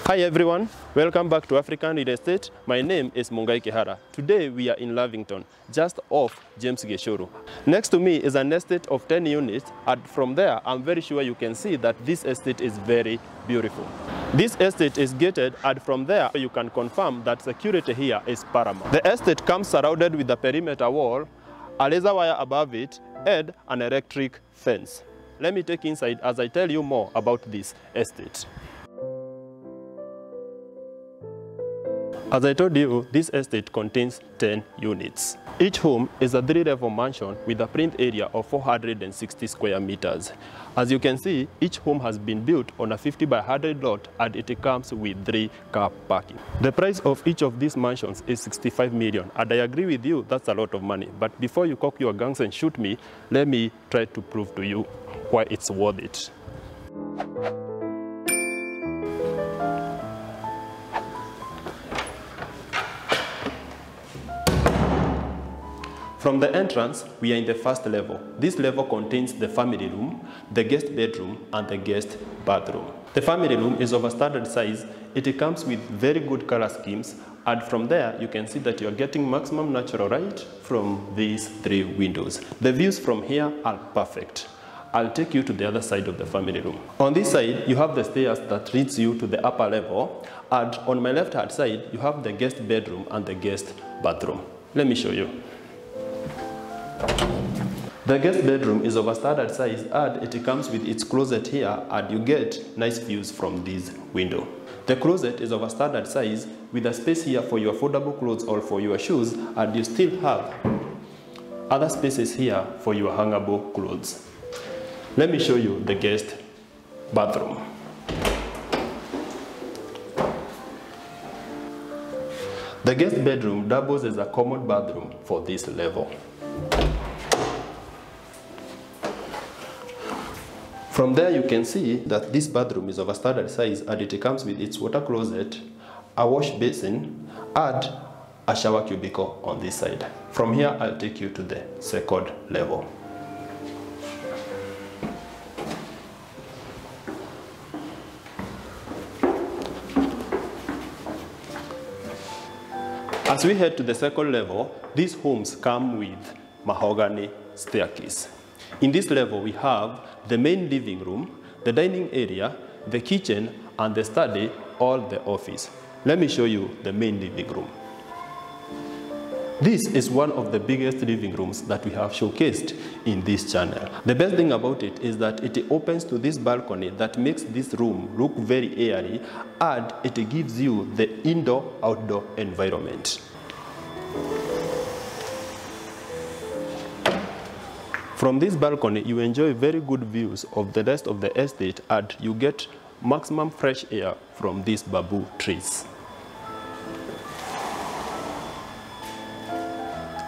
Hi everyone, welcome back to African Real Estate. My name is Mungai Kihara. Today we are in Lavington, just off James Geshuru. Next to me is an estate of 10 units, and from there I'm very sure you can see that this estate is very beautiful. This estate is gated, and from there you can confirm that security here is paramount. The estate comes surrounded with a perimeter wall, a laser wire above it, and an electric fence. Let me take you inside as I tell you more about this estate. As I told you, this estate contains 10 units. Each home is a 3-level mansion with a print area of 460 square meters. As you can see, each home has been built on a 50 by 100 lot, and it comes with 3-car parking. The price of each of these mansions is 65 million, and I agree with you, that's a lot of money. But before you cock your guns and shoot me, let me try to prove to you why it's worth it. From the entrance, we are in the first level. This level contains the family room, the guest bedroom, and the guest bathroom. The family room is of a standard size. It comes with very good color schemes, and from there you can see that you are getting maximum natural light from these 3 windows. The views from here are perfect. I'll take you to the other side of the family room. On this side, you have the stairs that leads you to the upper level, and on my left hand side, you have the guest bedroom and the guest bathroom. Let me show you. The guest bedroom is of a standard size, and it comes with its closet here, and you get nice views from this window. The closet is of a standard size with a space here for your foldable clothes or for your shoes, and you still have other spaces here for your hangable clothes. Let me show you the guest bathroom. The guest bedroom doubles as a common bathroom for this level. From there you can see that this bathroom is of a standard size, and it comes with its water closet, a wash basin, and a shower cubicle on this side. From here I'll take you to the second level. As we head to the second level, these homes come with mahogany staircase. In this level, we have the main living room, the dining area, the kitchen, and the study, or the office. Let me show you the main living room. This is one of the biggest living rooms that we have showcased in this channel. The best thing about it is that it opens to this balcony that makes this room look very airy, and it gives you the indoor-outdoor environment. From this balcony, you enjoy very good views of the rest of the estate, and you get maximum fresh air from these bamboo trees.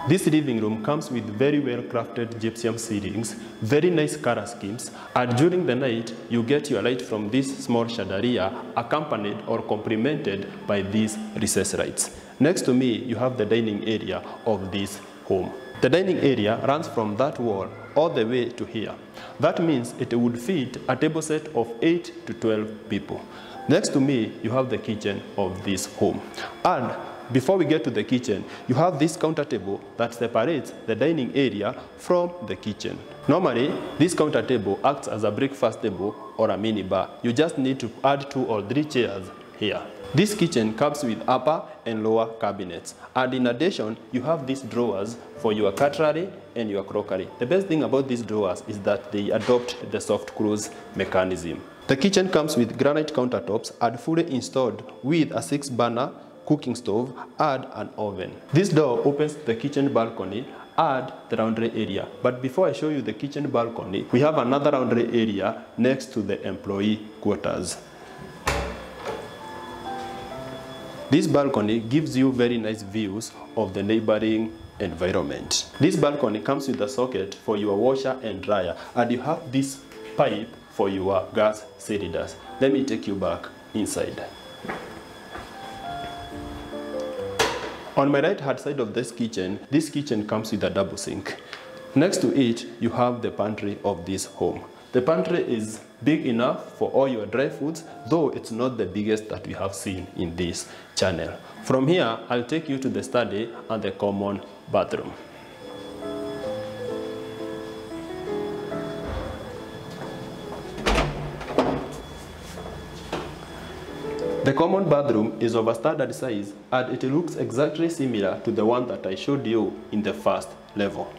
This living room comes with very well crafted gypsum ceilings, very nice color schemes, and during the night you get your light from this small chandelier, accompanied or complemented by these recessed lights. Next to me, you have the dining area of this home. The dining area runs from that wall all the way to here. That means it would fit a table set of 8 to 12 people. Next to me, you have the kitchen of this home. And before we get to the kitchen, you have this counter table that separates the dining area from the kitchen. Normally, this counter table acts as a breakfast table or a mini bar. You just need to add 2 or 3 chairs here. This kitchen comes with upper and lower cabinets, and in addition you have these drawers for your cutlery and your crockery. The best thing about these drawers is that they adopt the soft close mechanism. The kitchen comes with granite countertops and fully installed with a 6-burner cooking stove and an oven. This door opens the kitchen balcony and the laundry area. But before I show you the kitchen balcony, we have another laundry area next to the employee quarters. This balcony gives you very nice views of the neighboring environment. This balcony comes with a socket for your washer and dryer, and you have this pipe for your gas cylinders. Let me take you back inside. On my right hand side of this kitchen comes with a double sink. Next to it, you have the pantry of this home. The pantry is big enough for all your dry foods, though it's not the biggest that we have seen in this channel. From here, I'll take you to the study and the common bathroom. The common bathroom is of a standard size and it looks exactly similar to the one that I showed you in the first level.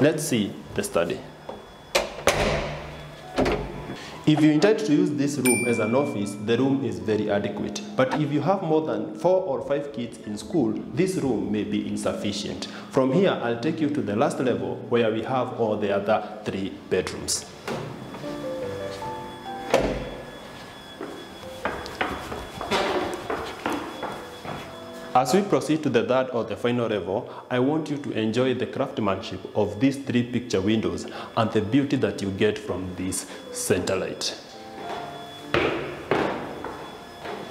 Let's see the study. If you intend to use this room as an office, the room is very adequate. But if you have more than 4 or 5 kids in school, this room may be insufficient. From here, I'll take you to the last level where we have all the other 3 bedrooms. As we proceed to the third or the final level, I want you to enjoy the craftsmanship of these 3 picture windows and the beauty that you get from this center light.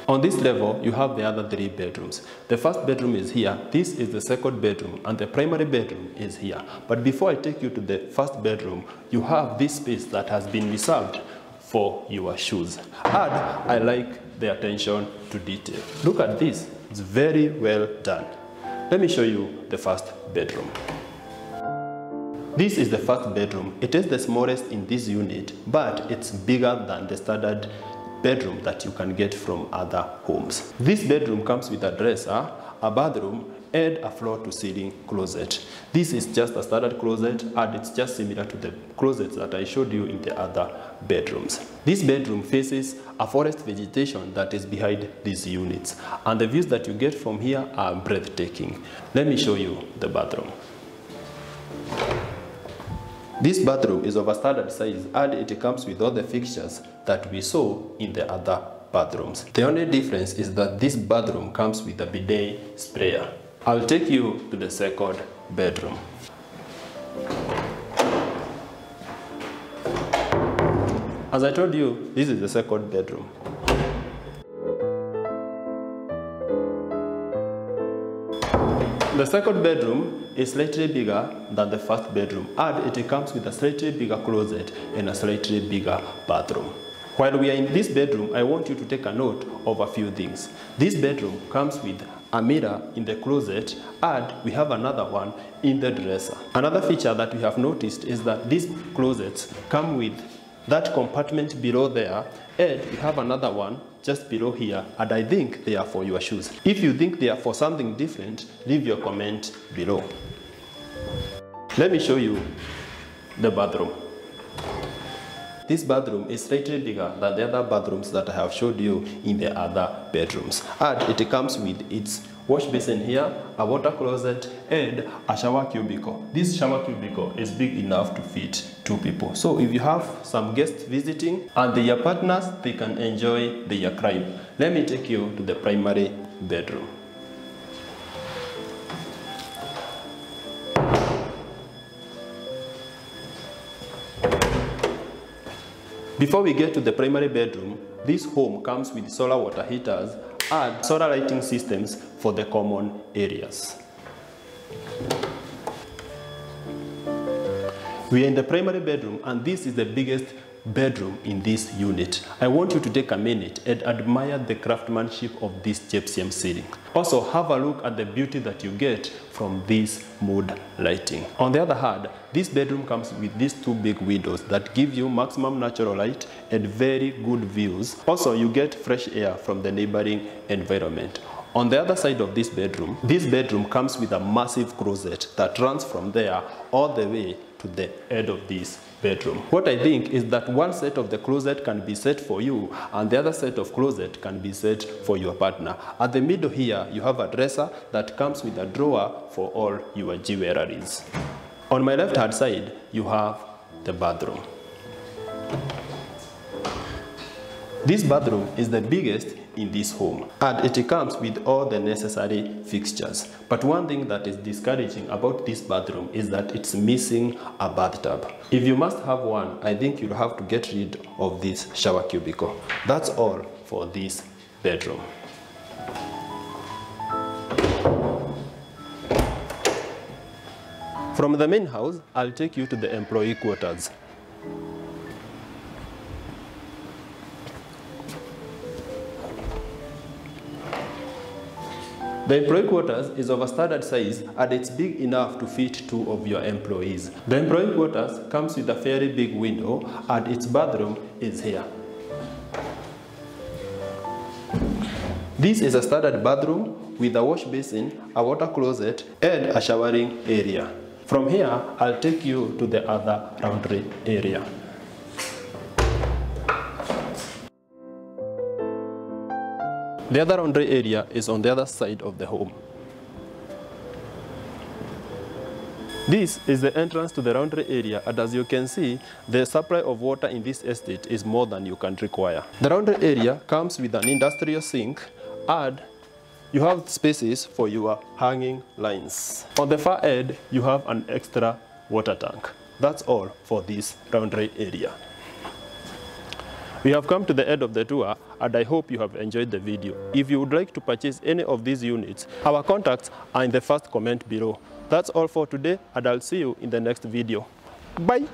On this level, you have the other 3 bedrooms. The first bedroom is here, this is the second bedroom, and the primary bedroom is here. But before I take you to the first bedroom, you have this space that has been reserved for your shoes. And I like the attention to detail. Look at this. It's very well done. Let me show you the first bedroom. This is the first bedroom. It is the smallest in this unit, but it's bigger than the standard bedroom that you can get from other homes. This bedroom comes with a dresser, a bathroom, and a floor-to-ceiling closet. This is just a standard closet and it's just similar to the closets that I showed you in the other bedrooms. This bedroom faces a forest vegetation that is behind these units, and the views that you get from here are breathtaking. Let me show you the bathroom. This bathroom is of a standard size and it comes with all the fixtures that we saw in the other bathrooms. The only difference is that this bathroom comes with a bidet sprayer. I'll take you to the second bedroom. As I told you, this is the second bedroom. The second bedroom is slightly bigger than the first bedroom, and it comes with a slightly bigger closet and a slightly bigger bathroom. While we are in this bedroom, I want you to take a note of a few things. This bedroom comes with a mirror in the closet, and we have another one in the dresser. Another feature that we have noticed is that these closets come with that compartment below there, and we have another one just below here, and I think they are for your shoes. If you think they are for something different, leave your comment below. Let me show you the bathroom. This bathroom is slightly bigger than the other bathrooms that I have showed you in the other bedrooms. And it comes with its wash basin here, a water closet, and a shower cubicle. This shower cubicle is big enough to fit 2 people. So if you have some guests visiting and their partners, they can enjoy their crime. Let me take you to the primary bedroom. Before we get to the primary bedroom, this home comes with solar water heaters and solar lighting systems for the common areas. We are in the primary bedroom, and this is the biggest bedroom in this unit. I want you to take a minute and admire the craftsmanship of this gypsum ceiling. Also, have a look at the beauty that you get from this mood lighting. On the other hand, this bedroom comes with these 2 big windows that give you maximum natural light and very good views. Also, you get fresh air from the neighboring environment. On the other side of this bedroom comes with a massive closet that runs from there all the way to the end of this bedroom. What I think is that one set of the closet can be set for you and the other set of closet can be set for your partner. At the middle here, you have a dresser that comes with a drawer for all your jewelries. On my left hand side, you have the bathroom. This bathroom is the biggest in this home, and it comes with all the necessary fixtures. But one thing that is discouraging about this bathroom is that it's missing a bathtub. If you must have one, I think you'll have to get rid of this shower cubicle. That's all for this bedroom. From the main house, I'll take you to the employee quarters. The employee quarters is of a standard size and it's big enough to fit 2 of your employees. The employee quarters comes with a very big window and its bathroom is here. This is a standard bathroom with a wash basin, a water closet, and a showering area. From here, I'll take you to the other laundry area. The other laundry area is on the other side of the home. This is the entrance to the laundry area, and as you can see, the supply of water in this estate is more than you can require. The laundry area comes with an industrial sink, and you have spaces for your hanging lines. On the far end, you have an extra water tank. That's all for this laundry area. We have come to the end of the tour, and I hope you have enjoyed the video. If you would like to purchase any of these units, our contacts are in the first comment below. That's all for today, and I'll see you in the next video. Bye!